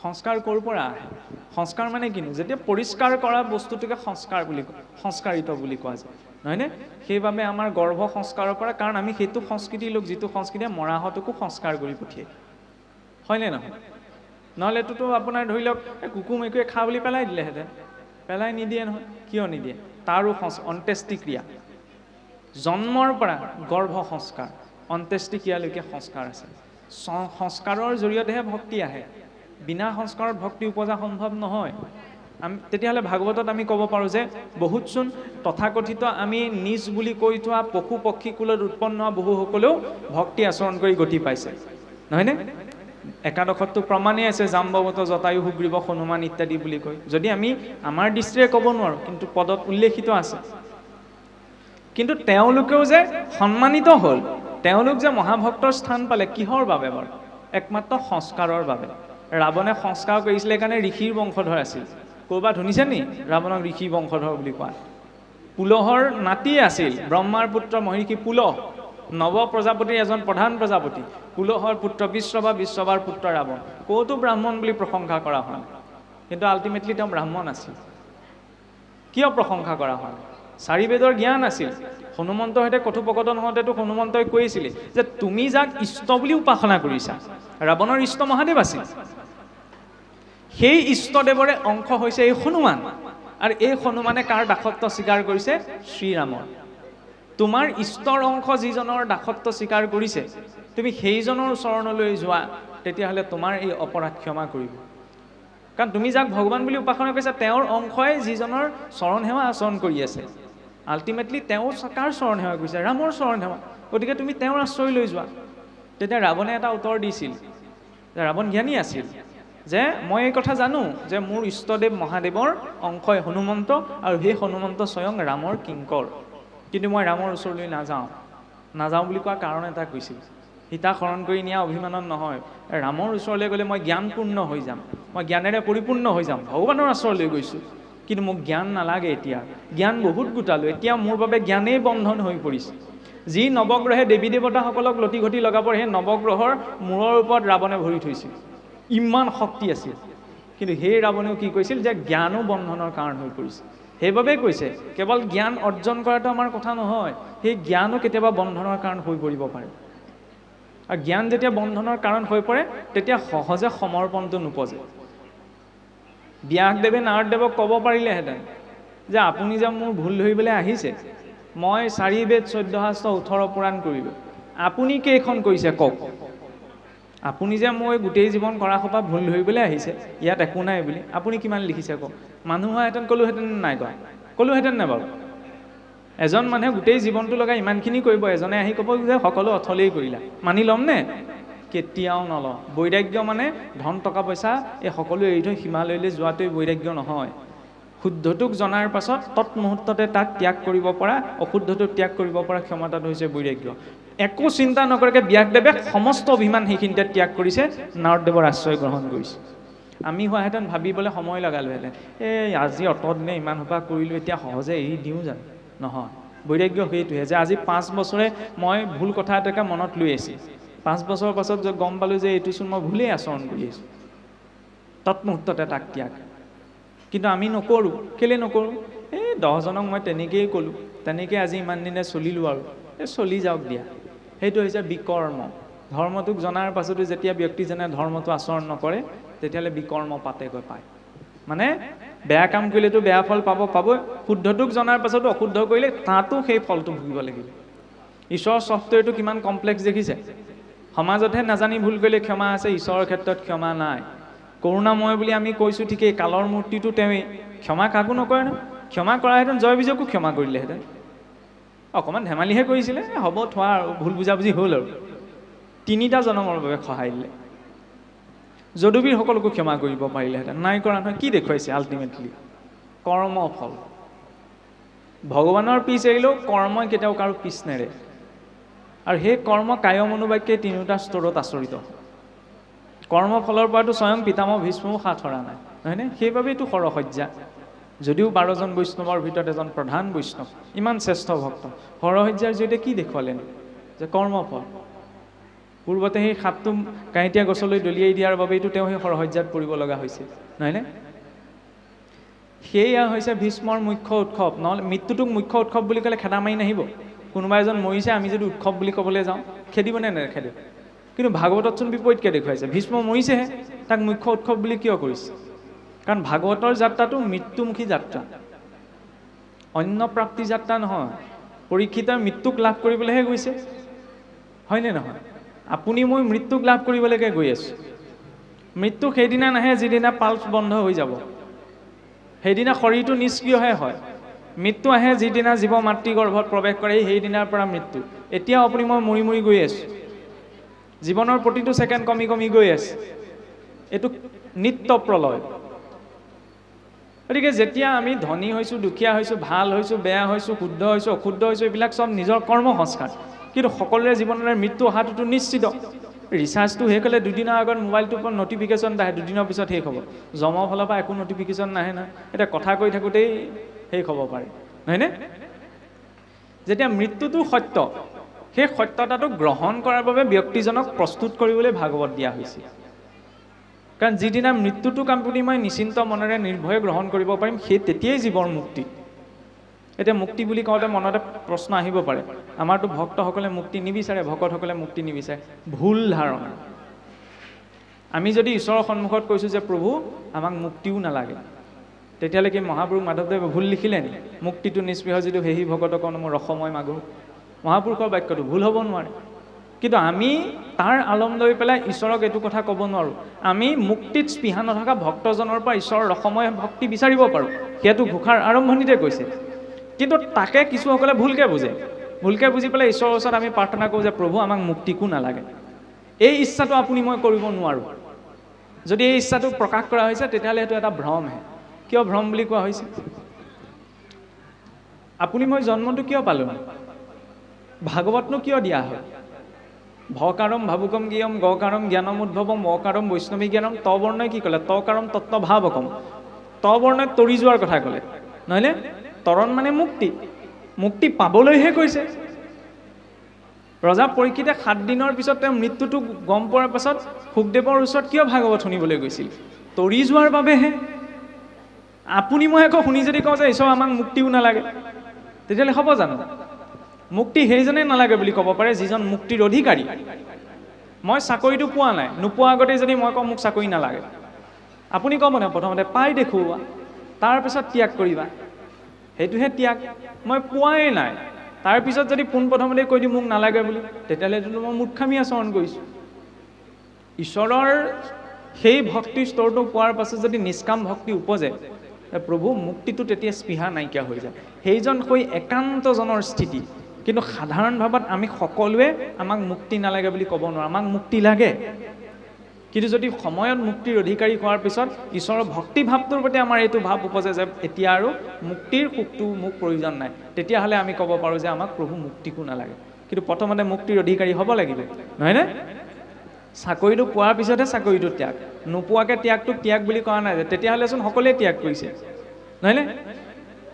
সংস্কাৰ ক'ৰ পৰা আহে? সংস্কাৰ মানে কিনো? যেতিয়া পৰিষ্কাৰ কৰা বস্তুটোকে সংস্কাৰ বুলি কয়, সংস্কাৰিত বুলি কোৱা যায়, নহয়নে? সেইবাবে আমাৰ গৰ্ভ সংস্কাৰৰ পৰা, কাৰণ আমি সেইটো সংস্কৃতিৰ লোক যিটো সংস্কৃতিয়ে মৰাহঁতকো সংস্কাৰ কৰি পঠিয়াই, হয়নে নহয়? নহ'লেতো আপোনাৰ ধৰি লওক কুকুৰ মেকুৰীয়ে খা বুলি পেলাই দিলেহেঁতেন, পেলাই নিদিয়ে নহয়। কিয় নিদিয়ে? তাৰো অন্ত্যেষ্টিক্ৰিয়া, জন্মৰ পৰা গৰ্ভ সংস্কাৰ, অন্ত্যেষ্টিক্ৰিয়ালৈকে সংস্কাৰ আছে। সংস্কাৰৰ জৰিয়তেহে ভক্তি আহে, বিনা সংস্কাৰত ভক্তি উপজা সম্ভৱ নহয়। তেতিয়াহ'লে ভাগৱতত আমি ক'ব পাৰোঁ যে বহুতচোন তথাকথিত আমি নিজ বুলি কৈ থোৱা পশু পক্ষী কুলত উৎপন্ন হোৱা বহুসকলেও ভক্তি আচৰণ কৰি গতি পাইছে, নহয়নে? একাদশতটো প্ৰমাণেই আছে, জাম্বৱত জটায়ু সুগ্ৰীৱ হনুমান ইত্যাদি বুলি কয়। যদি আমি আমাৰ দৃষ্টিৰে ক'ব নোৱাৰোঁ, কিন্তু পদত উল্লেখিত আছে। কিন্তু তেওঁলোকেও যে সন্মানিত হ'ল, তেওঁলোক যে মহাভক্তৰ স্থান পালে, কিহৰ বাবে বাৰু? একমাত্ৰ সংস্কাৰৰ বাবে। ৰাৱণে সংস্কাৰ কৰিছিলে কাৰণে ঋষিৰ বংশধৰ আছিল। ক'ৰবাত শুনিছে নি ৰাৱণক ঋষি বংশধৰ বুলি কোৱা? পুলহৰ নাতি আছিল, ব্ৰহ্মাৰ পুত্ৰ মহিষী পুলহ, নৱ প্ৰজাপতিৰ এজন প্ৰধান প্ৰজাপতি। পুলহৰ পুত্ৰ বিশ্ববা, বিশ্ববাৰ পুত্ৰ ৰাৱণ। ক'তো ব্ৰাহ্মণ বুলি প্ৰশংসা কৰা হয়, কিন্তু আল্টিমেটলি তেওঁ ব্ৰাহ্মণ আছিল। কিয় প্ৰশংসা কৰা হয়? 4 বেদৰ জ্ঞান আছিল। হনুমন্তৰ সৈতে কথোপকথন হওঁতেতো হনুমন্তই কৈছিলে যে তুমি যাক ইষ্ট বুলি উপাসনা কৰিছা, ৰাৱণৰ ইষ্ট মহাদেৱ আছিল। সেই ইষ্টদেৱৰে অংশ হৈছে এই হনুমান, আৰু এই হনুমানে কাৰ দাসত্ব স্বীকাৰ কৰিছে? শ্ৰীৰামৰ। তোমাৰ ইষ্টৰ অংশ যিজনৰ দাসত্ব স্বীকাৰ কৰিছে, তুমি সেইজনৰ চৰণলৈ যোৱা, তেতিয়াহ'লে তোমাৰ এই অপৰাধ ক্ষমা কৰিব। কাৰণ তুমি যাক ভগৱান বুলি উপাসনা কৰিছা, তেওঁৰ অংশই যিজনৰ চৰণ সেৱা আচৰণ কৰি আছে। আল্টিমেটলি তেওঁ কাৰ চৰণ সেৱা কৰিছে? ৰামৰ চৰণ সেৱা। গতিকে তুমি তেওঁৰ আশ্ৰয় লৈ যোৱা। তেতিয়া ৰাৱণে এটা উত্তৰ দিছিল, ৰাৱণ জ্ঞানী আছিল, যে মই এই কথা জানো যে মোৰ ইষ্টদেৱ মহাদেৱৰ অংশই হনুমন্ত, আৰু সেই হনুমন্ত স্বয়ং ৰামৰ কিংকৰ, কিন্তু মই ৰামৰ ওচৰলৈ নাযাওঁ বুলি কোৱা কাৰণ এটা কৈছিল। সীতা শৰণ কৰি নিয়া অভিমানত নহয়, ৰামৰ ওচৰলৈ গ'লে মই জ্ঞানপূৰ্ণ হৈ যাম, মই জ্ঞানেৰে পৰিপূৰ্ণ হৈ যাম। ভগৱানৰ ওচৰলৈ গৈছোঁ, কিন্তু মোক জ্ঞান নালাগে। এতিয়া জ্ঞান বহুত গোটালোঁ, এতিয়া মোৰ বাবে জ্ঞানেই বন্ধন হৈ পৰিছে। যি নৱগ্ৰহে দেৱী দেৱতাসকলক লটি ঘটি লগাব, সেই নৱগ্ৰহৰ মূৰৰ ওপৰত ৰাৱণে ভৰি থৈছিল, ইমান শক্তি আছিল। কিন্তু সেই ৰাৱণেও কি কৈছিল? যে জ্ঞানো বন্ধনৰ কাৰণ হৈ পৰিছে। সেইবাবেই কৈছে কেৱল জ্ঞান অৰ্জন কৰাটো আমাৰ কথা নহয়, সেই জ্ঞানো কেতিয়াবা বন্ধনৰ কাৰণ হৈ পৰিব পাৰে। আৰু জ্ঞান যেতিয়া বন্ধনৰ কাৰণ হৈ পৰে, তেতিয়া সহজে সমৰ্পণটো নোপজে। ব্যাসদেৱে নাৰদদেৱক ক'ব পাৰিলেহেঁতেন যে আপুনি যে মোৰ ভুল ধৰিবলৈ আহিছে, মই 4 বেদ 14 শাস্ত্ৰ 18 পুৰাণ কৰিলোঁ, আপুনি কেইখন কৰিছে কওক? আপুনি যে মই গোটেই জীৱন কৰা সোপা ভুল ধৰিবলৈ আহিছে, ইয়াত একো নাই বুলি আপুনি কিমান লিখিছে কওক? মানুহ হোৱাহেঁতেন ক'লোহেঁতেন নাই কোৱা? ক'লোহেঁতেন নে বাৰু? এজন মানুহে গোটেই জীৱনটো লগাই ইমানখিনি কৰিব, এজনে আহি ক'ব যে সকলো অথলেই কৰিলা, মানি ল'ম নে? কেতিয়াও নলওঁ। বৈৰাগ্য মানে ধন টকা পইচা এই সকলো এৰি থৈ হিমালয়লৈ যোৱাটোৱেই বৈৰাগ্য নহয়। শুদ্ধটোক জনাৰ পাছত তৎমুহূৰ্ততে তাক ত্যাগ কৰিব পৰা, অশুদ্ধটোক ত্যাগ কৰিব পৰা ক্ষমতাটো হৈছে বৈৰাগ্য। একো চিন্তা নকৰাকৈ ব্যাসদেৱে সমস্ত অভিমান সেইখিনিতে ত্যাগ কৰিছে, নাৰদদেৱৰ আশ্ৰয় গ্ৰহণ কৰিছে। আমি হোৱাহেঁতেন ভাবিবলৈ সময় লগালোহেঁতেন, আজি অতদিনে ইমান সোপা কৰিলোঁ, এতিয়া সহজে এৰি দিওঁ জানো? নহয়। বৈৰাগ্য সেইটোহে যে আজি 5 বছৰে মই ভুল কথা এটাকে মনত লৈ আছোঁ, 5 বছৰৰ পাছত গম পালোঁ যে এইটোচোন মই ভুলেই আচৰণ কৰি আছোঁ, তৎমুহূৰ্ততে তাক ত্যাগ। কিন্তু আমি নকৰোঁ। কেলৈ নকৰোঁ? 10জনক মই তেনেকেই ক'লোঁ, তেনেকৈ আজি ইমান দিনে চলিলোঁ, আৰু চলি যাওক দিয়া। সেইটো হৈছে বিকৰ্ম। ধৰ্মটোক জনাৰ পাছতো যেতিয়া ব্যক্তিজনে ধৰ্মটো আচৰণ নকৰে, তেতিয়াহ'লে বিকৰ্ম পাতেগৈ পায়। মানে বেয়া কাম কৰিলেতো বেয়া ফল পাবই, শুদ্ধটোক জনাৰ পাছতো অশুদ্ধ কৰিলে তাতো সেই ফলটো ভুগিব লাগিব। ঈশ্বৰৰ ছফ্টৱেৰটো কিমান কমপ্লেক্স দেখিছে? সমাজতহে নাজানি ভুল কৰিলে ক্ষমা আছে, ঈশ্বৰৰ ক্ষেত্ৰত ক্ষমা নাই। কৰুণাময় বুলি আমি কৈছোঁ ঠিকেই, কালৰ মূৰ্তিটো তেওঁৱেই, ক্ষমা কাকো নকৰে ন। ক্ষমা কৰাহেঁতেন জয় বিজয়কো ক্ষমা কৰিলেহেঁতেন। অকণমান ধেমালিহে কৰিছিলে, হ'ব থোৱা আৰু, ভুল বুজাবুজি হ'ল আৰু। 3টা জনমৰ বাবে সহায় দিলে। যদুবীৰসকলকো ক্ষমা কৰিব পাৰিলেহেঁতেন, নাই কৰা নহয়। কি দেখুৱাইছে? আল্টিমেটলি কৰ্মফল। ভগৱানৰ পিছ এৰিলেও কৰ্মই কেতিয়াও কাৰো পিছ নেৰে, আৰু সেই কৰ্ম কায় মনোবাক্যে 3টা স্তৰত আচৰিত। কৰ্মফলৰ পৰাতো স্বয়ং পিতামহ ভীষ্মও হাত সৰা নাই, নহয়নে? সেইবাবেইতো সৰসজ্জা। যদিও 12জন বৈষ্ণৱৰ ভিতৰত এজন প্ৰধান বৈষ্ণৱ, ইমান শ্ৰেষ্ঠ ভক্ত, সৰসজ্জাৰ জৰিয়তে কি দেখুৱালেন? যে কৰ্মফল। পূৰ্বতে সেই সাপটো কাঁইটীয়া গছলৈ দলিয়াই দিয়াৰ বাবেইতো তেওঁ সেই সৰহজ্যাত পৰিব লগা হৈছিল, নহয়নে? সেয়া হৈছে ভীষ্মৰ মুখ্য উৎসৱ। নহ'লে মৃত্যুটোক মুখ্য উৎসৱ বুলি ক'লে খেদা মাৰি নাহিব। কোনোবা এজন মৰিছে, আমি যদি উৎসৱ বুলি ক'বলৈ যাওঁ, খেদিবনে নেখেদিব? কিন্তু ভাগৱততচোন বিপৰীতকৈ দেখুৱাইছে, ভীষ্ম মৰিছেহে, তাক মুখ্য উৎসৱ বুলি কিয় কৰিছে? কাৰণ ভাগৱতৰ যাত্ৰাটো মৃত্যুমুখী যাত্ৰা, অন্য প্ৰাপ্তি যাত্ৰা নহয়। পৰীক্ষিতৰ মৃত্যুক লাভ কৰিবলৈহে গৈছে, হয়নে নহয়? আপুনি মই মৃত্যুক লাভ কৰিবলৈকে গৈ আছোঁ। মৃত্যু সেইদিনা নাহে যিদিনা পাল্চ বন্ধ হৈ যাব, সেইদিনা শৰীৰটো নিষ্ক্ৰিয়হে হয়। মৃত্যু আহে যিদিনা জীৱ মাতৃগৰ্ভত প্ৰৱেশ কৰে, সেইদিনাৰ পৰা মৃত্যু। এতিয়াও আপুনি মই মৰি মৰি গৈ আছোঁ, জীৱনৰ প্ৰতিটো ছেকেণ্ড কমি কমি গৈ আছে। এইটো নিত্য প্ৰলয়। গতিকে যেতিয়া আমি ধনী হৈছোঁ, দুখীয়া হৈছোঁ, ভাল হৈছোঁ, বেয়া হৈছোঁ, শুদ্ধ হৈছোঁ, অশুদ্ধ হৈছোঁ, এইবিলাক চব নিজৰ কৰ্ম সংস্কাৰ। কিন্তু সকলোৰে জীৱনলৈ মৃত্যু অহাটোতো নিশ্চিত। ৰিচাৰ্জটো শেষ হ'লে দুদিনৰ আগত মোবাইলটোৰ পৰা নটিফিকেশ্যন আহে, দুদিনৰ পিছত শেষ হ'ব। জমৰ ফালৰ পৰা একো নটিফিকেশ্যন নাহে নহয়, এতিয়া কথা কৈ থাকোঁতেই শেষ হ'ব পাৰে, নহয়নে? যেতিয়া মৃত্যুটো সত্য, সেই সত্যতাটো গ্ৰহণ কৰাৰ বাবে ব্যক্তিজনক প্ৰস্তুত কৰিবলৈ ভাগৱত দিয়া হৈছিল। কাৰণ যিদিনা মৃত্যুটোক আপুনি মই নিশ্চিন্ত মনেৰে নিৰ্ভয়ে গ্ৰহণ কৰিব পাৰিম, সেই তেতিয়াই জীৱৰ মুক্তি। এতিয়া মুক্তি বুলি কওঁতে মনতে প্ৰশ্ন আহিব পাৰে, আমাৰতো ভক্তসকলে মুক্তি নিবিচাৰে, ভকতসকলে মুক্তি নিবিচাৰে। ভুল ধাৰণা। আমি যদি ঈশ্বৰৰ সন্মুখত কৈছোঁ যে প্ৰভু আমাক মুক্তিও নালাগে, তেতিয়াহ'লে কি মহাপুৰুষ মাধৱদেৱে ভুল লিখিলে নি? মুক্তিটো নিস্পৃহ যদিও সেহি ভকতক মোৰ ৰসময় মাগো। মহাপুৰুষৰ বাক্যটো ভুল হ'ব নোৱাৰে। কিন্তু আমি তাৰ আলম লৈ পেলাই ঈশ্বৰক এইটো কথা ক'ব নোৱাৰোঁ। আমি মুক্তিত স্পৃহা নথকা ভক্তজনৰ পৰা ঈশ্বৰৰ ৰসময় ভক্তি বিচাৰিব পাৰোঁ, সেইটো ঘোষাৰ আৰম্ভণিতে কৈছে। কিন্তু তাকে কিছুসকলে ভুলকৈ বুজে। ভুলকৈ বুজি পেলাই ঈশ্বৰৰ ওচৰত আমি প্ৰাৰ্থনা কৰোঁ যে প্ৰভু আমাক মুক্তিকো নালাগে। এই ইচ্ছাটো আপুনি মই কৰিব নোৱাৰোঁ। যদি এই ইচ্ছাটো প্ৰকাশ কৰা হৈছে, তেতিয়াহ'লে সেইটো এটা ভ্ৰমহে। কিয় ভ্ৰম বুলি কোৱা হৈছে? আপুনি মই জন্মটো কিয় পালোঁ? ভাগৱতনো কিয় দিয়া হয়? ভকাৰম ভাবুকম জ্ঞেয়ম গকাৰম জ্ঞানম উদ্ভৱম অকাৰম বৈষ্ণৱী জ্ঞানম। ত বৰ্ণই কি ক'লে? তকাৰম তত্ত্ব ভাৱকম। ত বৰ্ণই তৰি যোৱাৰ কথা ক'লে, নহয়নে? তৰণ মানে মুক্তি, মুক্তি পাবলৈহে কৈছে। ৰজা পৰীক্ষিতে 7 দিনৰ পিছত তেওঁ মৃত্যুটো গম পোৱাৰ পাছত শুকদেৱৰ ওচৰত কিয় ভাগৱত শুনিবলৈ গৈছিল? তৰি যোৱাৰ বাবেহে। আপুনি মই আকৌ শুনি যদি কওঁ যে ঈশ্বৰ আমাক মুক্তিও নালাগে, তেতিয়াহ'লে হ'ব জানো? মুক্তি সেইজনে নালাগে বুলি ক'ব পাৰে যিজন মুক্তিৰ অধিকাৰী। মই চাকৰিটো পোৱা নাই, নোপোৱা আগতে যদি মই কওঁ মোক চাকৰি নালাগে, আপুনি ক'বনে প্ৰথমতে পাই দেখুওৱা, তাৰপিছত ত্যাগ কৰিবা? সেইটোহে ত্যাগ। মই পোৱাই নাই, তাৰপিছত যদি পোনপ্ৰথমতে কৈ দিওঁ মোক নালাগে বুলি, তেতিয়াহ'লেতো মই মূৰ্খামি আচৰণ কৰিছোঁ। ঈশ্বৰৰ সেই ভক্তিৰ স্তৰটো পোৱাৰ পাছত যদি নিষ্কাম ভক্তি উপজে, প্ৰভু মুক্তিটো তেতিয়া স্পৃহা নাইকিয়া হৈ যায়। সেইজন হৈ একান্তজনৰ স্থিতি। কিন্তু সাধাৰণ ভাৱত আমি সকলোৱে আমাক মুক্তি নালাগে বুলি ক'ব নোৱাৰোঁ, আমাক মুক্তি লাগে। কিন্তু যদি সময়ত মুক্তিৰ অধিকাৰী হোৱাৰ পিছত ঈশ্বৰৰ ভক্তি ভাৱটোৰ প্ৰতি আমাৰ এইটো ভাৱ উপজে যে এতিয়া আৰু মুক্তিৰ সুখটো মোক প্ৰয়োজন নাই, তেতিয়াহ'লে আমি ক'ব পাৰোঁ যে আমাক প্ৰভু মুক্তিকো নালাগে। কিন্তু প্ৰথমতে মুক্তিৰ অধিকাৰী হ'ব লাগিব, নহয়নে? চাকৰিটো পোৱাৰ পিছতহে চাকৰিটো ত্যাগ, নোপোৱাকৈ ত্যাগটোক ত্যাগ বুলি কোৱা নাই যে, তেতিয়াহ'লেচোন সকলোৱে ত্যাগ কৰিছে, নহয়নে?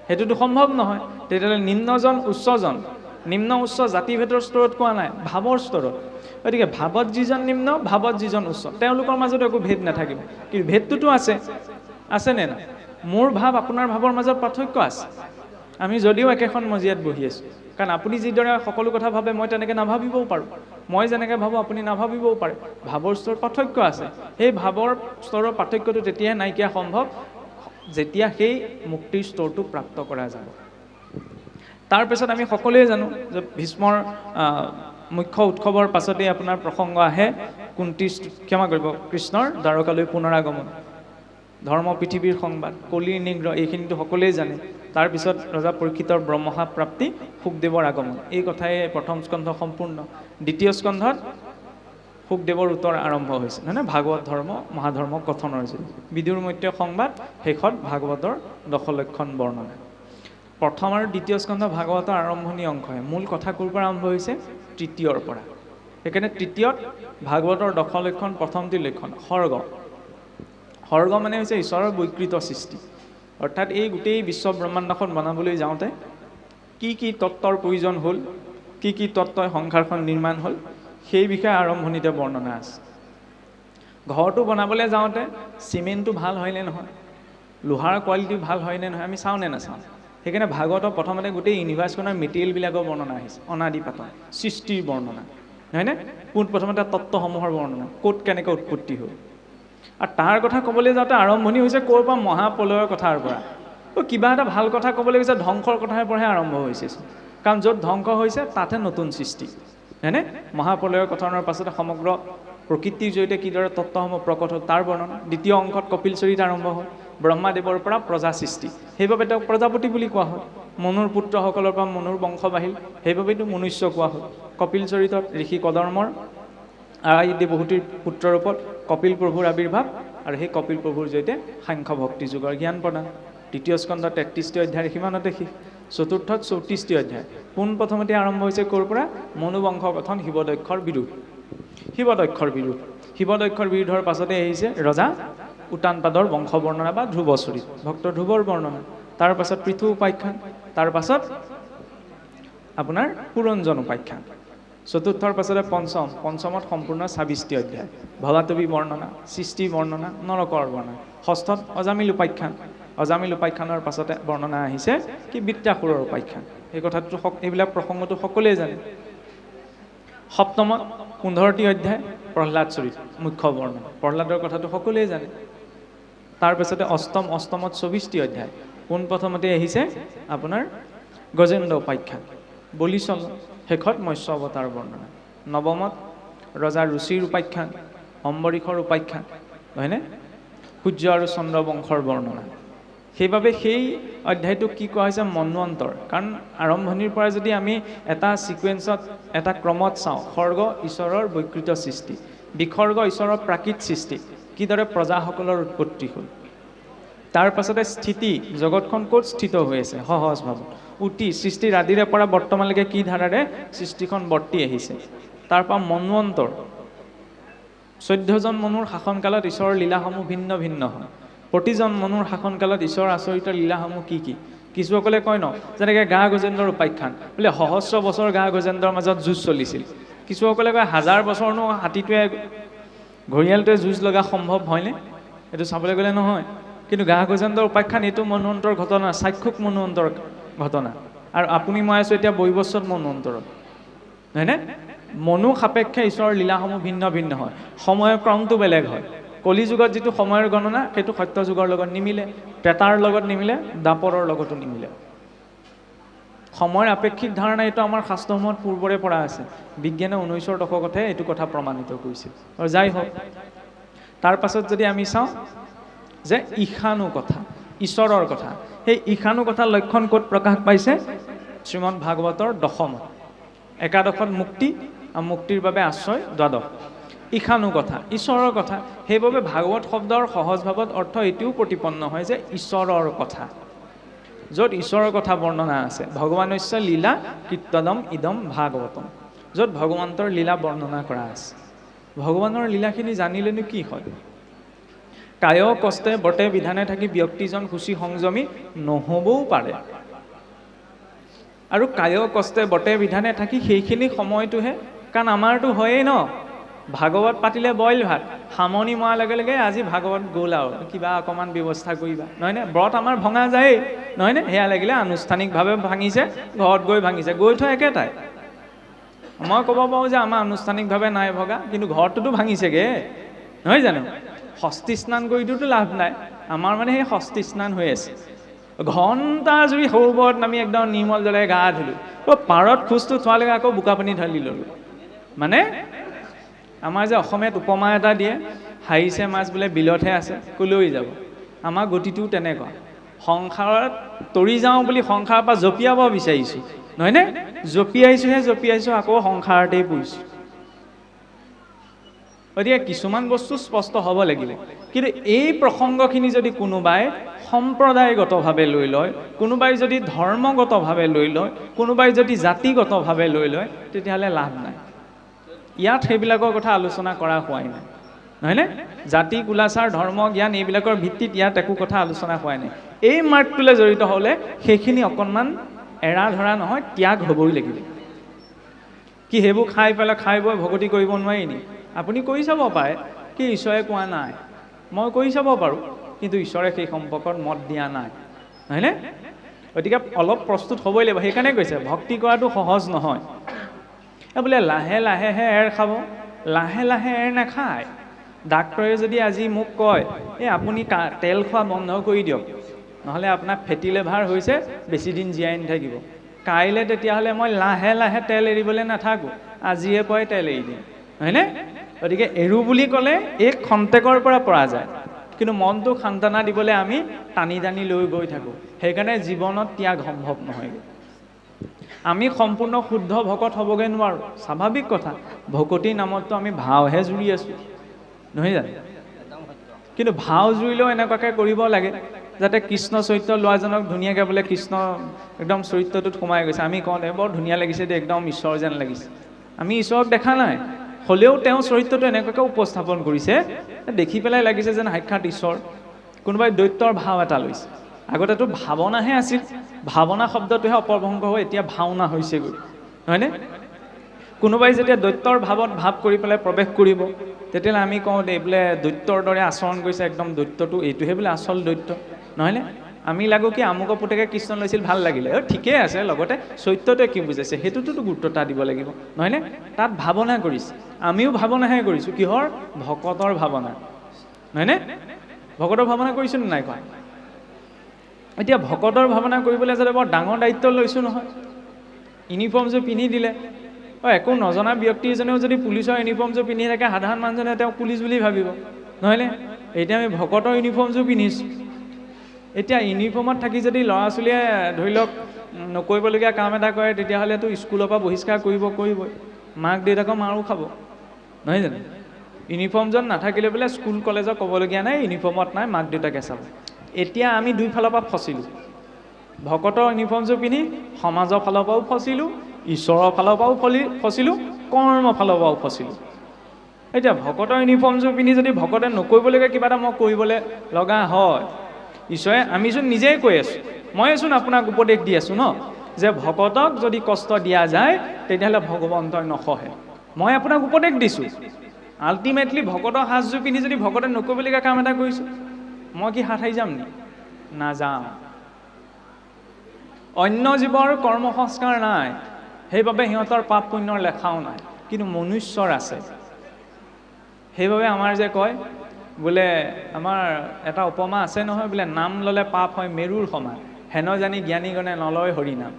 সেইটোতো সম্ভৱ নহয়। তেতিয়াহ'লে নিম্নজন উচ্চজন, নিম্ন উচ্চ জাতিভেদৰ স্তৰত কোৱা নাই, ভাৱৰ স্তৰত। গতিকে ভাৱত যিজন নিম্ন, ভাৱত যিজন উচ্চ, তেওঁলোকৰ মাজত একো ভেদ নাথাকিব। কিন্তু ভেদটোতো আছেনে নাই? মোৰ ভাৱ আপোনাৰ ভাৱৰ মাজত পাৰ্থক্য আছে। আমি যদিও একেখন মজিয়াত বহি আছোঁ, কাৰণ আপুনি যিদৰে সকলো কথা ভাবে মই তেনেকৈ নাভাবিবও পাৰোঁ, মই যেনেকৈ ভাবোঁ আপুনি নাভাবিবও পাৰে। ভাৱৰ স্তৰত পাৰ্থক্য আছে। সেই ভাৱৰ স্তৰৰ পাৰ্থক্যটো তেতিয়াহে নাইকিয়া সম্ভৱ যেতিয়া সেই মুক্তিৰ স্তৰটো প্ৰাপ্ত কৰা যাব। তাৰপিছত আমি সকলোৱে জানো যে ভীষ্মৰ মুখ্য উৎসৱৰ পাছতেই আপোনাৰ প্ৰসংগ আহে কৃষ্ণৰ দ্বাৰকালৈ পুনৰাগমন, ধৰ্ম পৃথিৱীৰ সংবাদ, কলিৰ নিগ্ৰহ, এইখিনিতো সকলোৱে জানে। তাৰপিছত ৰজা পৰীক্ষিতৰ ব্ৰহ্মশাপ প্ৰাপ্তি, শুকদেৱৰ আগমন। এই কথাই প্ৰথম স্কন্ধ সম্পূৰ্ণ। দ্বিতীয় স্কন্ধত শুকদেৱৰ উত্তৰ আৰম্ভ হৈছে, নহয় নে? ভাগৱত ধৰ্ম মহাধৰ্ম কথনৰ যোগ, বিদুৰ মৈত্য সংবাদ, শেষত ভাগৱতৰ দশলক্ষণ বৰ্ণনা। প্ৰথম আৰু দ্বিতীয় স্কন্ধ ভাগৱতৰ আৰম্ভণি অংশহে। মূল কথা ক'ৰ পৰা আৰম্ভ হৈছে? তৃতীয়ৰ পৰা। সেইকাৰণে তৃতীয়ত ভাগৱতৰ দশলক্ষণ প্ৰথমটি লক্ষণ সৰ্গ। সৰ্গ মানে হৈছে ঈশ্বৰৰ বৈকৃত সৃষ্টি, অৰ্থাৎ এই গোটেই বিশ্ব ব্ৰহ্মাণ্ডখন বনাবলৈ যাওঁতে কি কি তত্ত্বৰ প্ৰয়োজন হ'ল, কি কি তত্ত্বই সংসাৰখন নিৰ্মাণ হ'ল, সেই বিষয়ে আৰম্ভণিতে বৰ্ণনা আছে। ঘৰটো বনাবলৈ যাওঁতে চিমেণ্টটো ভাল হয়নে নহয়, লোহাৰ কোৱালিটি ভাল হয়নে নহয়, আমি চাওঁ নে নাচাওঁ? সেইকাৰণে ভাগৱতৰ প্ৰথমতে গোটেই ইউনিভাৰ্ছখনৰ মেটেৰিয়েলবিলাকৰ বৰ্ণনা আহিছে, অনাদি পাতন, সৃষ্টিৰ বৰ্ণনা, হয়নে? প্ৰথমতে তত্ত্বসমূহৰ বৰ্ণনা, ক'ত কেনেকৈ উৎপত্তি হ'ল। আৰু তাৰ কথা ক'বলৈ যাওঁতে আৰম্ভণি হৈছে ক'ৰ পৰা? মহাপ্ৰলয়ৰ কথাৰ পৰা। কিবা এটা ভাল কথা ক'বলৈ গৈছে ধ্বংসৰ কথাৰ পৰাহে আৰম্ভ হৈছে, কাৰণ য'ত ধ্বংস হৈছে তাতহে নতুন সৃষ্টি, হয়নে? মহাপ্ৰলয়ৰ কথাৰ পাছতে সমগ্ৰ প্ৰকৃতিৰ জৰিয়তে কিদৰে তত্ত্বসমূহ প্ৰকট হ'ল তাৰ বৰ্ণনা। দ্বিতীয় অংশত কপিল চৰিত আৰম্ভ হ'ল, ব্ৰহ্মাদেৱৰ পৰা প্ৰজা সৃষ্টি, সেইবাবে তেওঁক প্ৰজাপতি বুলি কোৱা হ'ল। মনুৰ পুত্ৰসকলৰ পৰা মনুৰ বংশ বাঢ়িল, সেইবাবেতো মনুষ্য কোৱা হ'ল। কপিল চৰিতত ঋষি কদৰ্মৰ আই দেৱহূতিৰ পুত্ৰৰূপত কপিল প্ৰভুৰ আৱিৰ্ভাৱ, আৰু সেই কপিল প্ৰভুৰ জৰিয়তে সাংখ্য ভক্তি যুগৰ জ্ঞান প্ৰদান। তৃতীয় স্কন্ধ 33টি অধ্যায় সিমানতে শেষ। চতুৰ্থত 34টি অধ্যায়। পোনপ্ৰথমতে আৰম্ভ হৈছে ক'ৰ পৰা? মনুবংশ গঠন, শিৱদক্ষৰ বিৰোধ। শিৱদক্ষৰ বিৰোধৰ পাছতে আহিছে ৰজা উত্তানপাদৰ বংশ বৰ্ণনা বা ধ্ৰুৱ চৰিত, ভক্ত ধ্ৰুৱৰ বৰ্ণনা। তাৰ পাছত পৃথু উপাখ্যান, তাৰ পাছত আপোনাৰ পুৰঞ্জন উপাখ্যান। চতুৰ্থৰ পাছতে পঞ্চমত সম্পূৰ্ণ 26টি অধ্যায়, ভৱাতবী বৰ্ণনা, সৃষ্টি বৰ্ণনা, নৰকৰ বৰ্ণনা। ষষ্ঠত অজামিল উপাখ্যান, অজামিল উপাখ্যানৰ পাছতে বৰ্ণনা আহিছে কি বৃত্তাসুৰৰ উপাখ্যান। এই কথাটো এইবিলাক প্ৰসংগটো সকলোৱে জানে। সপ্তমত 15টি অধ্যায় প্ৰহ্লাদ চৰিত, মুখ্য বৰ্ণনা, প্ৰহ্লাদৰ কথাটো সকলোৱে জানে। তাৰপিছতে অষ্টমত 24টি অধ্যায়। পোনপ্ৰথমতে আহিছে আপোনাৰ গজেন্দ্ৰ উপাখ্যান, বলিচল। শেষত মৎস্য অৱতাৰ বৰ্ণনা। নৱমত ৰজা ৰুচিৰ উপাখ্যান, অম্বৰীষৰ উপাখ্যান, হয়নে? সূৰ্য আৰু চন্দ্ৰ বংশৰ বৰ্ণনা। সেইবাবে সেই অধ্যায়টোক কি কোৱা হৈছে? মন্বন্তৰ। কাৰণ আৰম্ভণিৰ পৰা যদি আমি এটা ছিকুৱেঞ্চত এটা ক্ৰমত চাওঁ, সৰ্গ ঈশ্বৰৰ বৈকৃত সৃষ্টি, বিসৰ্গ ঈশ্বৰৰ প্ৰাকৃত সৃষ্টি, কিদৰে প্ৰজাসকলৰ উৎপত্তি হ'ল। তাৰ পাছতে স্থিতি, জগতখন ক'ত স্থিত হৈ আছে সহজভাৱে, উটি সৃষ্টিৰ আদিৰে পৰা বৰ্তমানলৈকে কি ধাৰাৰে সৃষ্টিখন বৰ্তি আহিছে। তাৰপৰা মন্বন্তৰ, 14জন মনুৰ শাসনকালত ঈশ্বৰৰ লীলাসমূহ ভিন্ন ভিন্ন হয়। প্ৰতিজন মনুৰ শাসনকালত ঈশ্বৰৰ আচৰিত লীলাসমূহ কি কি? কিছুসকলে কয় ন, যেনেকৈ গা গজেন্দ্ৰৰ উপাখ্যান বোলে সহস্ৰ বছৰ গা গজেন্দ্ৰৰ মাজত যুঁজ চলিছিল। কিছুসকলে কয় 1000 বছৰনো হাতীটোৱে ঘঁৰিয়ালটোৱে যুঁজ লগা সম্ভৱ হয়নে? এইটো চাবলৈ গ'লে নহয়। কিন্তু গা গজেন্দ্ৰৰ উপাখ্যান এইটো মন্বন্তৰ ঘটনা, চাক্ষুক মন্বন্তৰ ঘটনা। আৰু আপুনি মই আছোঁ এতিয়া বৈৱস্বত মন্বন্তৰত, হয়নে? মনু সাপেক্ষে ঈশ্বৰৰ লীলাসমূহ ভিন্ন ভিন্ন হয়, সময়ৰ ক্ৰমটো বেলেগ হয়। কলি যুগত যিটো সময়ৰ গণনা সেইটো সত্য যুগৰ লগত নিমিলে, ত্ৰেতাৰ লগত নিমিলে, দ্বাপৰৰ লগতো নিমিলে। সময়ৰ আপেক্ষিক ধাৰণা এইটো আমাৰ শাস্ত্ৰসমূহত পূৰ্বৰে পৰা আছে। বিজ্ঞানে 19ৰ দশকতহে এইটো কথা প্ৰমাণিত কৰিছিল। আৰু যাই হওক, তাৰ পাছত যদি আমি চাওঁ যে ঈশানু কথা, ঈশ্বৰৰ কথা, সেই ঈশানু কথা লক্ষণ ক'ত প্ৰকাশ পাইছে? শ্ৰীমদ ভাগৱতৰ 10মত। একাদশত মুক্তি, আৰু মুক্তিৰ বাবে আশ্ৰয় 12। ঈশানু কথা, ঈশ্বৰৰ কথা। সেইবাবে ভাগৱত শব্দৰ সহজভাৱত অৰ্থ এইটোও প্ৰতিপন্ন হয় যে ঈশ্বৰৰ কথা। য'ত ঈশ্বৰৰ কথা বৰ্ণনা আছে, ভগৱানস্য লীলা কীৰ্তনম ইদম ভাগৱতম, য'ত ভগৱন্তৰ লীলা বৰ্ণনা কৰা আছে। ভগৱানৰ লীলাখিনি জানিলেনো কি হয়? কায় কষ্টে বটে বিধানে থাকি ব্যক্তিজন সুচী সংযমী নহ'বও পাৰে। আৰু কায় কষ্টে বটে বিধানে থাকি সেইখিনি সময়টোহে, কাৰণ আমাৰতো হয়েই ন, ভাগৱত পাতিলে বইল ভাত, সামৰণি মৰাৰ লগে লগে আজি ভাগৱত গ'ল আৰু কিবা অকণমান ব্যৱস্থা কৰিবা, নহয়নে? ব্ৰত আমাৰ ভঙা যায়েই, নহয়নে? সেয়া লাগিলে আনুষ্ঠানিকভাৱে ভাঙিছে, ঘৰত গৈ ভাঙিছে, গৈ থৈ একেটাই। মই ক'ব পাৰোঁ যে আমাৰ আনুষ্ঠানিকভাৱে নাই ভগা, কিন্তু ঘৰটোতো ভাঙিছেগৈ, নহয় জানো? ষষ্ঠী স্নান কৰিটোতো লাভ নাই। আমাৰ মানে সেই ষষ্ঠী স্নান হৈ আছে, ঘণ্টা জুৰি সৰুবৰত নামি একদম নিৰ্মল জলেৰে গা ধুলোঁ, পাৰত খোজটো থোৱালৈকে আকৌ বোকা পানী ঢালি ল'লোঁ। মানে আমাৰ যে অসমীয়াত উপমা এটা দিয়ে, হাৰিছে মাছ বোলে বিলতহে আছে, কলৈ যাব? আমাৰ গতিটোও তেনেকুৱা। সংসাৰত তৰি যাওঁ বুলি সংসাৰৰ পৰা জঁপিয়াব বিচাৰিছোঁ, নহয়নে? জঁপিয়াইছোঁ, আকৌ সংসাৰতেই পৰিছোঁ। গতিকে কিছুমান বস্তু স্পষ্ট হ'ব লাগিব। কিন্তু এই প্ৰসংগখিনি যদি কোনোবাই সম্প্ৰদায়গতভাৱে লৈ লয়, কোনোবাই যদি ধৰ্মগতভাৱে লৈ লয়, কোনোবাই যদি জাতিগতভাৱে লৈ লয়, তেতিয়াহ'লে লাভ নাই। ইয়াত সেইবিলাকৰ কথা আলোচনা কৰা হোৱাই নাই, নহয়নে? জাতি, কুলাচাৰ, ধৰ্ম, জ্ঞান এইবিলাকৰ ভিত্তিত ইয়াত একো কথা আলোচনা হোৱাই নাই। এই মাৰ্গটোলৈ জড়িত হ'লে সেইখিনি অকণমান এৰা ধৰা নহয়, ত্যাগ হ'বই লাগিব। কি সেইবোৰ খাই পেলাই খাই বৈ ভকতি কৰিব নোৱাৰি নি? আপুনি কৰি চাব পাৰে, কি ঈশ্বৰে কোৱা নাই, মই কৰি চাব পাৰোঁ, কিন্তু ঈশ্বৰে সেই সম্পৰ্কত মত দিয়া নাই, হয়নে? গতিকে অলপ প্ৰস্তুত হ'বই লাগিব। সেইকাৰণে কৈছে ভক্তি কৰাটো সহজ নহয়। বোলে লাহে লাহেহে এৰ খাব, লাহে লাহে এৰ নাখায়। ডাক্তৰে যদি আজি মোক কয় আপুনি তেল খোৱা বন্ধ কৰি দিয়ক, নহ'লে আপোনাৰ ফেটি লিভাৰ হৈছে, বেছি দিন জীয়াই নাথাকিব, কাইলৈ তেতিয়াহ'লে মই লাহে লাহে তেল এৰিবলৈ নাথাকোঁ, আজিয়ে পৰাই তেল এৰি দিম, হয়নে? গতিকে এৰো বুলি ক'লে এই খন্তেকৰ পৰা যায়, কিন্তু মনটো সান্তনা দিবলৈ আমি টানি টানি লৈ গৈ থাকোঁ। সেইকাৰণে জীৱনত ত্যাগ সম্ভৱ নহয়। আমি সম্পূৰ্ণ শুদ্ধ ভকত হ'বগৈ নোৱাৰোঁ, স্বাভাৱিক কথা। ভকতিৰ নামততো আমি ভাওহে জুৰি আছোঁ, নহয় জানো? কিন্তু ভাও জুৰিলেও এনেকুৱাকৈ কৰিব লাগে যাতে কৃষ্ণ চৰিত্ৰ লোৱাজনক ধুনীয়াকৈ বোলে কৃষ্ণ একদম চৰিত্ৰটোত সোমাই গৈছে, আমি কওঁ বৰ ধুনীয়া লাগিছে দে, একদম ঈশ্বৰ যেন লাগিছে। আমি ঈশ্বৰক দেখা নাই, হ'লেও তেওঁ চৰিত্ৰটো এনেকুৱাকৈ উপস্থাপন কৰিছে, দেখি পেলাই লাগিছে যেন সাক্ষাৎ ঈশ্বৰ। কোনোবাই দৈত্যৰ ভাও এটা লৈছে, আগতেতো ভাৱনাহে আছিল, ভাৱনা শব্দটোহে অপভ্ৰংশ হৈ এতিয়া ভাওনা হৈছেগৈ, হয়নে? কোনোবাই যেতিয়া দৈত্যৰ ভাৱত ভাৱ কৰি পেলাই প্ৰৱেশ কৰিব, তেতিয়াহ'লে আমি কওঁ দে বোলে দৈত্যৰ দৰে আচৰণ কৰিছে, একদম দৈত্যটো এইটোহে বোলে আচল দৈত্য, নহয়নে? আমি লাগো কি আমুকৰ পুতেকে কৃষ্ণ লৈছিল, ভাল লাগিলে, ঠিকেই আছে, লগতে চৰিত্ৰটোৱে কি বুজাইছে সেইটোতো গুৰুত্বতা দিব লাগিব, নহয়নে? তাত ভাৱনা কৰিছে, আমিও ভাৱনাহে কৰিছোঁ। কিহৰ? ভকতৰ ভাৱনা, নহয়নে? ভকতৰ ভাৱনা কৰিছোঁ নে নাই কোৱা? এতিয়া ভকতৰ ভাৱনা কৰিবলৈ যাতে বৰ ডাঙৰ দায়িত্ব লৈছোঁ নহয়। ইউনিফৰ্মযোৰ পিন্ধি দিলে, একো নজনা ব্যক্তি এজনেও যদি পুলিচৰ ইউনিফৰ্মযোৰ পিন্ধি থাকে, সাধাৰণ মানুহজনে তেওঁক পুলিচ বুলি ভাবিব, নহয়নে? এতিয়া আমি ভকতৰ ইউনিফৰ্মযোৰ পিন্ধিছোঁ। এতিয়া ইউনিফৰ্মত থাকি যদি ল'ৰা ছোৱালীয়ে ধৰি লওক নকৰিবলগীয়া কাম এটা কৰে, তেতিয়াহ'লেতো স্কুলৰ পৰা বহিষ্কাৰ কৰিবই, মাক দেউতাকৰ মাৰো খাব, নহয় জানো? ইউনিফৰ্মজন নাথাকিলে বোলে স্কুল কলেজত ক'বলগীয়া নাই, ইউনিফৰ্মত নাই, মাক দেউতাকে চাব। এতিয়া আমি দুইফালৰ পৰা ফচিলোঁ, ভকতৰ ইউনিফৰ্মযোৰ পিন্ধি সমাজৰ ফালৰ পৰাও ফচিলোঁ, ঈশ্বৰৰ ফালৰ পৰাও ফচিলোঁ, কৰ্মৰ ফালৰ পৰাও ফচিলোঁ। এতিয়া ভকতৰ ইউনিফৰ্মযোৰ পিন্ধি যদি ভকতে নকৰিবলগীয়া কিবা এটা মই কৰিবলৈ লগা হয়, ঈশ্বৰে আমিচোন নিজেই কৈ আছোঁ, মইচোন আপোনাক উপদেশ দি আছোঁ ন, যে ভকতক যদি কষ্ট দিয়া যায় তেতিয়াহ'লে ভগৱন্তই নসহে। মই আপোনাক উপদেশ দিছোঁ, আল্টিমেটলি ভকতৰ সাজযোৰ পিন্ধি যদি ভকতে নকৰিবলগীয়া কাম এটা কৰিছোঁ, মই কি হাত সাৰি যাম নি? নাযাওঁ। অন্য জীৱৰ কৰ্ম সংস্কাৰ নাই, সেইবাবে সিহঁতৰ পাপ পুণ্যৰ লেখাও নাই, কিন্তু মনুষ্যৰ আছে। সেইবাবে আমাৰ যে কয় বোলে, আমাৰ এটা উপমা আছে নহয়, বোলে নাম ল'লে পাপ হয় মেৰুৰ সমান, হেন জানি জ্ঞানীজনে নলয় হৰিনাম।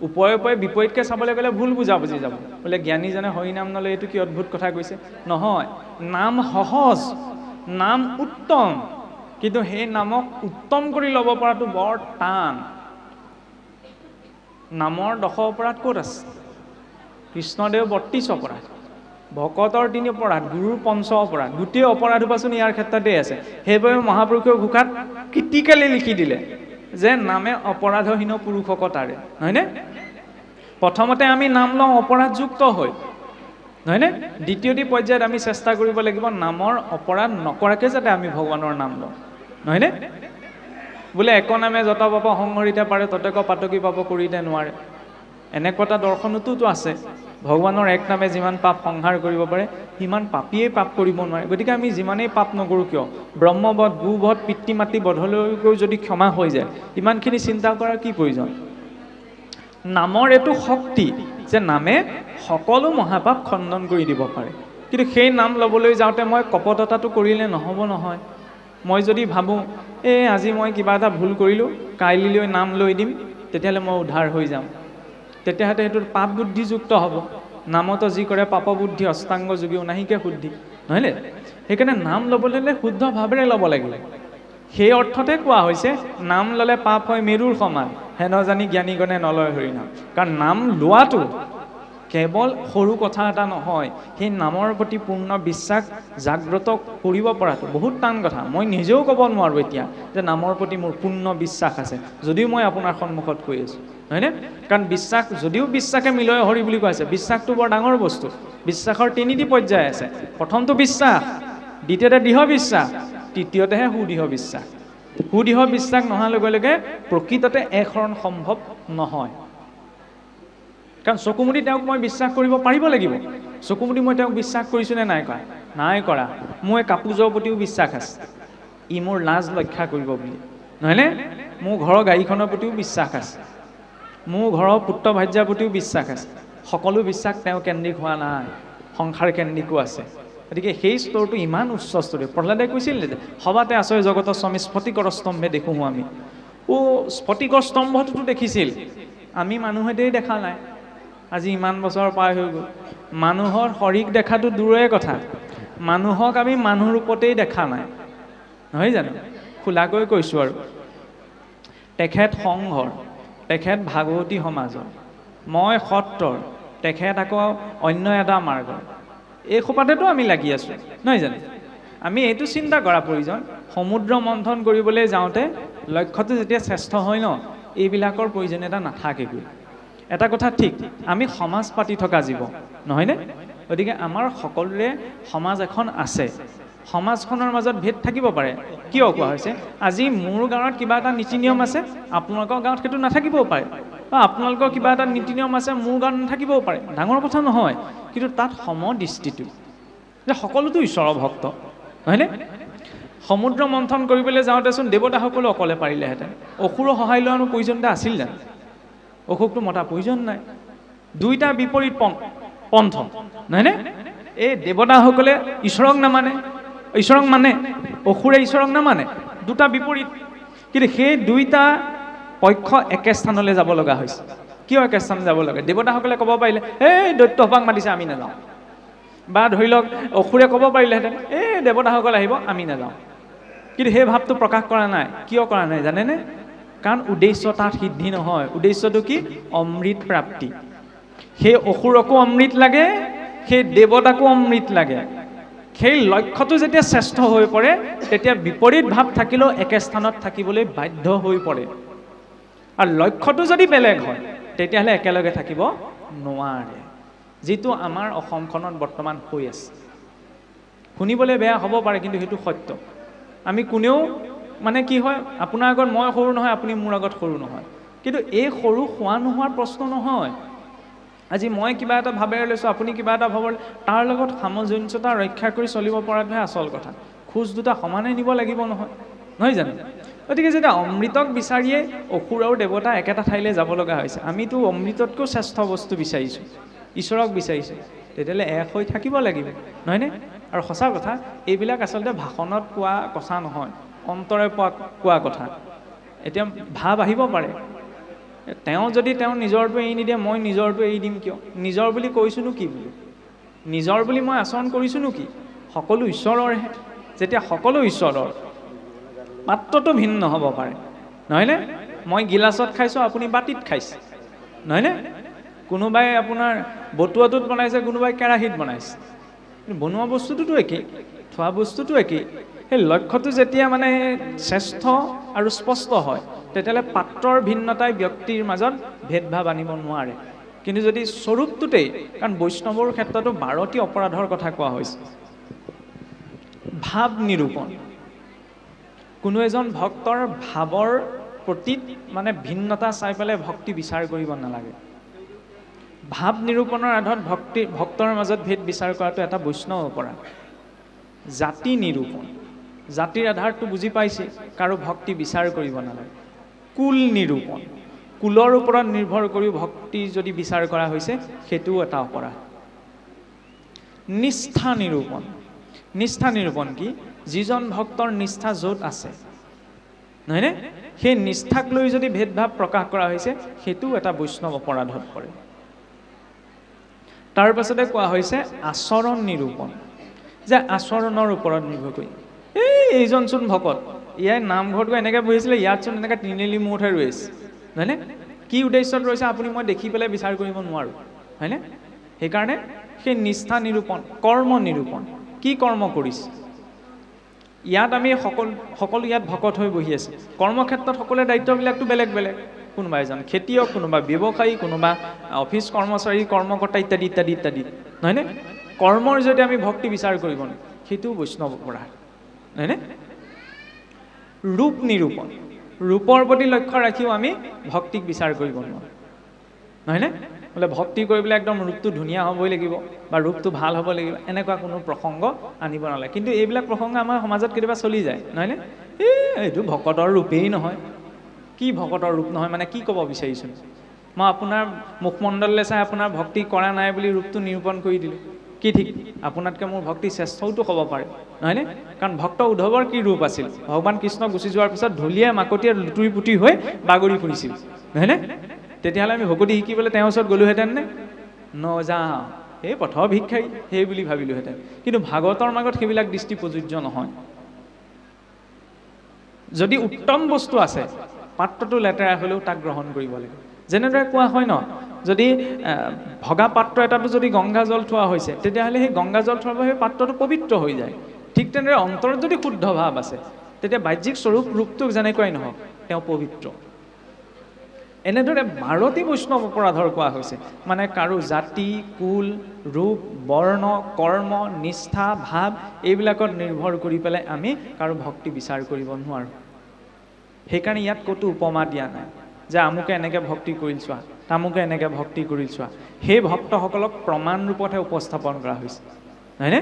ওপৰে ওপৰে বিপৰীতকৈ চাবলৈ গ'লে ভুল বুজাবুজি যাব, বোলে জ্ঞানীজনে হৰিনাম নলয়, এইটো কি অদ্ভুত কথা কৈছে। নহয়, নাম সহজ, নাম উত্তম, কিন্তু সেই নামক উত্তম কৰি ল'ব পৰাটো বৰ টান। নামৰ 10 অপৰাধ ক'ত আছে? কৃষ্ণদেৱ 32 অপৰাধ, ভকতৰ 3 অপৰাধ, গুৰুৰ 5 অপৰাধ, গোটেই অপৰাধো পাচোন ইয়াৰ ক্ষেত্ৰতেই আছে। সেইবাবে মহাপুৰুষে ঘোষাত ক্ৰিটিকেলি লিখি দিলে যে নামে অপৰাধহীন পুৰুষক তাৰে, নহয়নে? প্ৰথমতে আমি নাম লওঁ অপৰাধযুক্ত হৈ, নহয়নে? দ্বিতীয়টি পৰ্যায়ত আমি চেষ্টা কৰিব লাগিব নামৰ অপৰাধ নকৰাকৈ যাতে আমি ভগৱানৰ নাম লওঁ, নহয়নে? বোলে এক নামে যত পাপ সংহৰিতে পাৰে, ততেক পাতকি পাপ কৰিতে নোৱাৰে, এনেকুৱা এটা দৰ্শনতোতো আছে। ভগৱানৰ এক নামে যিমান পাপ সংহাৰ কৰিব পাৰে, সিমান পাপীয়ে পাপ কৰিব নোৱাৰে। গতিকে আমি যিমানেই পাপ নকৰোঁ কিয়, ব্ৰহ্মবধ, গোবধ, পিতৃ মাতৃ বধলৈও যদি ক্ষমা হৈ যায়, ইমানখিনি চিন্তা কৰাৰ কি প্ৰয়োজন? নামৰ এইটো শক্তি যে নামে সকলো মহাপাপ খণ্ডন কৰি দিব পাৰে। কিন্তু সেই নাম ল'বলৈ যাওঁতে মই কপটতাটো কৰিলে নহ'ব নহয়। মই যদি ভাবোঁ আজি মই কিবা এটা ভুল কৰিলোঁ, কাইলৈ নাম লৈ দিম, তেতিয়াহ'লে মই উদ্ধাৰ হৈ যাম, তেতিয়াহ'লে সেইটো পাপ বুদ্ধিযুক্ত হ'ব। নামতো যি কৰে পাপ বুদ্ধি অষ্টাংগ যোগীও নাহিকে শুদ্ধি, নহয়নে? সেইকাৰণে নাম ল'বলৈ হ'লে শুদ্ধ ভাৱেৰে ল'ব লাগিব। সেই অৰ্থতে কোৱা হৈছে নাম ল'লে পাপ হয় মেৰুৰ সমান, হেন জানি জ্ঞানীগণে নলয় হৰিনাম। কাৰণ নাম লোৱাটো কেৱল সৰু কথা এটা নহয়, সেই নামৰ প্ৰতি পূৰ্ণ বিশ্বাস জাগ্ৰত কৰিব পৰাটো বহুত টান কথা। মই নিজেও ক'ব নোৱাৰোঁ এতিয়া যে নামৰ প্ৰতি মোৰ পূৰ্ণ বিশ্বাস আছে, যদিও মই আপোনাৰ সন্মুখত কৈ আছোঁ, হয়নে? কাৰণ বিশ্বাস, যদিও বিশ্বাসে মিলয় হৰি বুলি কোৱা আছে, বিশ্বাসটো বৰ ডাঙৰ বস্তু। বিশ্বাসৰ 3টি পৰ্যায় আছে। প্ৰথমটো বিশ্বাস, দ্বিতীয়তে দৃঢ় বিশ্বাস, তৃতীয়তেহে সুদৃঢ় বিশ্বাস। সুদৃঢ় বিশ্বাস নোহোৱাৰ লগে লগে প্ৰকৃততে এক শৰণ সম্ভৱ নহয়। কাৰণ চকুমুদি তেওঁক মই বিশ্বাস কৰিব পাৰিব লাগিব। চকুমুদি মই তেওঁক বিশ্বাস কৰিছোঁ নে নাই কৰা? নাই কৰা। মোৰ এই কাপোৰযোৰৰ প্ৰতিও বিশ্বাস আছে, ই মোৰ লাজ ৰক্ষা কৰিব বুলি, নহয়নে? মোৰ ঘৰৰ গাড়ীখনৰ প্ৰতিও বিশ্বাস আছে, মোৰ ঘৰৰ পুত্ৰ ভাৰ্যাৰ প্ৰতিও বিশ্বাস আছে। সকলো বিশ্বাস তেওঁ কেন্দ্ৰিক হোৱা নাই, সংসাৰ কেন্দ্ৰিকো আছে। গতিকে সেই স্তৰটো ইমান উচ্চ স্তৰীয়। প্ৰহ্লাদে কৈছিল যে সবাতে আচয় জগত স্বামী স্ফটিকৰ স্তম্ভে দেখোঁ আমি। স্ফটিকৰ স্তম্ভটোতো দেখিছিল, আমি মানুহেতেই দেখা নাই। আজি ইমান বছৰ পাৰ হৈ গ'ল, মানুহৰ শৰীৰ দেখাটো দূৰৰে কথা, মানুহক আমি মানুহ ৰূপতেই দেখা নাই, নহয় জানো? খোলাকৈ কৈছোঁ আৰু তেখেত সংঘৰ, তেখেত ভাগৱতী সমাজৰ, মই সত্ৰৰ, তেখেত আকৌ অন্য এটা মাৰ্গৰ। এই সোপাতেতো আমি লাগি আছোঁ, নহয় জানো? আমি এইটো চিন্তা কৰা প্ৰয়োজন, সমুদ্ৰ মন্থন কৰিবলৈ যাওঁতে লক্ষ্যটো যেতিয়া শ্ৰেষ্ঠ হয় ন, এইবিলাকৰ প্ৰয়োজনীয়তা নাথাকেগৈ। এটা কথা ঠিক, আমি সমাজ পাতি থকা জীৱ, নহয়নে? গতিকে আমাৰ সকলোৰে সমাজ এখন আছে, সমাজখনৰ মাজত ভেদ থাকিব পাৰে। কিয় কোৱা হৈছে? আজি মোৰ গাঁৱত কিবা এটা নীতি নিয়ম আছে, আপোনালোকৰ গাঁৱত সেইটো নাথাকিবও পাৰে, বা আপোনালোকৰ কিবা এটা নীতি নিয়ম আছে, মোৰ গাঁৱত নাথাকিবও পাৰে। ডাঙৰ কথা নহয়, কিন্তু তাত সমদৃষ্টিটো যে সকলোতো ঈশ্বৰৰ ভক্ত, হয়নে? সমুদ্ৰ মন্থন কৰিবলৈ যাওঁতেচোন দেৱতাসকলো অকলে পাৰিলেহেঁতেন, অসুৰৰ সহায় লোৱাৰ প্ৰয়োজনীয়তা আছিল জানো? অসুৰটো মতা প্ৰয়োজন নাই। দুইটা বিপৰীত পন্থ, নহয়নে? এই দেৱতাসকলে ঈশ্বৰক নামানে, ঈশ্বৰক মানে, অসুৰে ঈশ্বৰক নামানে, দুটা বিপৰীত। কিন্তু সেই দুইটা পক্ষ একে স্থানলৈ যাব লগা হৈছে। কিয় একে স্থানলৈ যাব লাগে? দেৱতাসকলে ক'ব পাৰিলে এই দৈত্যসভাক মাতিছে আমি নাযাওঁ, বা ধৰি লওক অসুৰে ক'ব পাৰিলেহেঁতেন এই দেৱতাসকল আহিব আমি নাযাওঁ। কিন্তু সেই ভাৱটো প্ৰকাশ কৰা নাই। কিয় কৰা নাই জানেনে? কাৰণ উদ্দেশ্য তাত সিদ্ধি নহয়। উদ্দেশ্যটো কি? অমৃত প্ৰাপ্তি। সেই অসুৰকো অমৃত লাগে, সেই দেৱতাকো অমৃত লাগে। সেই লক্ষ্যটো যেতিয়া শ্ৰেষ্ঠ হৈ পৰে, তেতিয়া বিপৰীত ভাৱ থাকিলেও একে স্থানত থাকিবলৈ বাধ্য হৈ পৰে। আৰু লক্ষ্যটো যদি বেলেগ হয়, তেতিয়াহ'লে একেলগে থাকিব নোৱাৰে, যিটো আমাৰ অসমখনত বৰ্তমান হৈ আছে। শুনিবলৈ বেয়া হ'ব পাৰে, কিন্তু সেইটো সত্য। আমি কোনেও মানে কি হয়, আপোনাৰ আগত মই সৰু নহয়, আপুনি মোৰ আগত সৰু নহয়, কিন্তু এই সৰু হোৱা নোহোৱাৰ প্ৰশ্ন নহয়। আজি মই কিবা এটা ভাৱেৰে লৈছোঁ, আপুনি কিবা এটা ভাৱৰ, তাৰ লগত সামঞ্জস্যতা ৰক্ষা কৰি চলিব পৰাটোহে আচল কথা। খোজ দুটা সমানে নিব লাগিব নহয়, নহয় জানো? গতিকে যেতিয়া অমৃতক বিচাৰিয়ে অসুৰ আৰু দেৱতা একেটা ঠাইলৈ যাব লগা হৈছে, আমিতো অমৃততকৈও শ্ৰেষ্ঠ বস্তু বিচাৰিছোঁ, ঈশ্বৰক বিচাৰিছোঁ, তেতিয়াহ'লে এক হৈ থাকিব লাগিব, নহয়নে? আৰু সঁচা কথা, এইবিলাক আচলতে ভাষণত কোৱা কথা নহয়, অন্তৰে কোৱা কথা। এতিয়া ভাৱ আহিব পাৰে, তেওঁ যদি তেওঁ নিজৰটো এৰি নিদিয়ে, মই নিজৰটো এৰি দিম কিয়? নিজৰ বুলি কৈছোঁনো কি বুলি? নিজৰ বুলি মই আচৰণ কৰিছোঁনো কি? সকলো ঈশ্বৰৰহে। যেতিয়া সকলো ঈশ্বৰৰ, পাত্ৰটো ভিন্ন হ'ব পাৰে, নহয়নে? মই গিলাচত খাইছোঁ, আপুনি বাতিত খাইছে, নহয়নে? কোনোবাই আপোনাৰ বটুৱাটোত বনাইছে, কোনোবাই কেৰাহীত বনাইছে, কিন্তু বনোৱা বস্তুটোতো একেই, থোৱা বস্তুটো একেই। সেই লক্ষ্যটো যেতিয়া মানে শ্ৰেষ্ঠ আৰু স্পষ্ট হয়, তেতিয়াহ'লে পাত্ৰৰ ভিন্নতাই ব্যক্তিৰ মাজত ভেদভাৱ আনিব নোৱাৰে। কিন্তু যদি স্বৰূপটোতেই, কাৰণ বৈষ্ণৱৰ ক্ষেত্ৰতো 12টি অপৰাধৰ কথা কোৱা হৈছে। ভাৱ নিৰূপণ, কোনো এজন ভক্তৰ ভাৱৰ প্ৰতি মানে ভিন্নতা চাই পেলাই ভক্তি বিচাৰ কৰিব নালাগে। ভাৱ নিৰূপণৰ আধাৰত ভক্তৰ মাজত ভেদ বিচাৰ কৰাটো এটা বৈষ্ণৱ অপৰাধ। জাতি নিৰূপণ, জাতিৰ আধাৰটো বুজি পাইছে, কাৰো ভক্তি বিচাৰ কৰিব নালাগে। কুল নিৰূপণ, কুলৰ ওপৰত নিৰ্ভৰ কৰি ভক্তি যদি বিচাৰ কৰা হৈছে, সেইটোও এটা অপৰাধ। নিষ্ঠা নিৰূপণ, নিষ্ঠা নিৰূপণ কি? যিজন ভক্তৰ নিষ্ঠা য'ত আছে, নহয়নে, সেই নিষ্ঠাক লৈ যদি ভেদভাৱ প্ৰকাশ কৰা হৈছে, সেইটোও এটা বৈষ্ণৱ অপৰাধত পৰে। তাৰ পাছতে কোৱা হৈছে আচৰণ নিৰূপণ, যে আচৰণৰ ওপৰত নিৰ্ভৰ কৰি এইজনচোন ভকত, ইয়াৰ নামঘৰটো এনেকৈ বহিছিলে, ইয়াতচোন এনেকৈ তিনিআলি মূৰতহে ৰৈ আছে, হয়নে? কি উদ্দেশ্যত ৰৈছে আপুনি মই দেখি পেলাই বিচাৰ কৰিব নোৱাৰোঁ, হয়নে? সেইকাৰণে সেই নিষ্ঠা নিৰূপণ। কৰ্ম নিৰূপণ, কি কৰ্ম কৰিছে? ইয়াত আমি সকলো ইয়াত ভকত হৈ বহি আছে, কৰ্মক্ষেত্ৰত সকলোৰে দায়িত্ববিলাকতো বেলেগ বেলেগ। কোনোবা এজন খেতিয়ক, কোনোবা ব্যৱসায়ী, কোনোবা অফিচ কৰ্মচাৰী, কৰ্মকৰ্তা ইত্যাদি ইত্যাদি ইত্যাদি, নহয়নে? কৰ্মৰ যদি আমি ভক্তি বিচাৰ কৰিব নোৱাৰোঁ, সেইটোও বৈষ্ণৱ অপৰাধ, নহয়নে? ৰূপ নিৰূপণ, ৰূপৰ প্ৰতি লক্ষ্য ৰাখিও আমি ভক্তিক বিচাৰ কৰিব নোৱাৰোঁ, নহয়নে? বোলে ভক্তি কৰিবলৈ একদম ৰূপটো ধুনীয়া হ'বই লাগিব বা ৰূপটো ভাল হ'ব লাগিব, এনেকুৱা কোনো প্ৰসংগ আনিব নালাগে। কিন্তু এইবিলাক প্ৰসংগ আমাৰ সমাজত কেতিয়াবা চলি যায়, নহয়নে? এইটো ভকতৰ ৰূপেই নহয়। কি ভকতৰ ৰূপ নহয় মানে কি ক'ব বিচাৰিছোঁ? মই আপোনাৰ মুখমণ্ডললৈ চাই আপোনাৰ ভক্তি কৰা নাই বুলি ৰূপটো নিৰূপণ কৰি দিলোঁ। কি ঠিক, আপোনাতকৈ মোৰ ভক্তি শ্ৰেষ্ঠওতো হ'ব পাৰে, নহয়নে? কাৰণ ভক্ত উদ্ধৱৰ কি ৰূপ আছিল? ভগৱান কৃষ্ণ গুচি যোৱাৰ পিছত ঢুলীয়া মাকতীয়ে লুতুৰি পুতি হৈ বাগৰি ফুৰিছিল, নহয়নে? তেতিয়াহ'লে আমি ভকতি শিকিবলৈ তেওঁৰ ওচৰত গ'লোহেঁতেন নে? নযাওঁ, এই পথৰ ভিক্ষাৰী সেই বুলি ভাবিলোহেঁতেন। কিন্তু ভাগৱতৰ মাজত সেইবিলাক দৃষ্টি প্ৰযোজ্য নহয়। যদি উত্তম বস্তু আছে, পাত্ৰটো লেতেৰা হ'লেও তাক গ্ৰহণ কৰিব লাগে। যেনেদৰে কোৱা হয় ন, যদি ভগা পাত্ৰ এটাতো যদি গংগা জল থোৱা হৈছে, তেতিয়াহ'লে সেই গংগা জল থোৱাৰ বাবে সেই পাত্ৰটো পবিত্ৰ হৈ যায়। ঠিক তেনেদৰে অন্তৰত যদি শুদ্ধ ভাৱ আছে, তেতিয়া বাহ্যিক স্বৰূপ ৰূপটো যেনেকুৱাই নহওক তেওঁ পবিত্ৰ। এনেদৰে 12টি বৈষ্ণৱ অপৰাধৰ কোৱা হৈছে, মানে কাৰো জাতি, কুল, ৰূপ, বৰ্ণ, কৰ্ম, নিষ্ঠা, ভাৱ এইবিলাকত নিৰ্ভৰ কৰি পেলাই আমি কাৰো ভক্তি বিচাৰ কৰিব নোৱাৰোঁ। সেইকাৰণে ইয়াত ক'তো উপমা দিয়া নাই যে আমুকে এনেকৈ ভক্তি কৰিল চোৱা, তামুকে এনেকৈ ভক্তি কৰিল চোৱা। সেই ভক্তসকলক প্ৰমাণ ৰূপতহে উপস্থাপন কৰা হৈছে, হয়নে?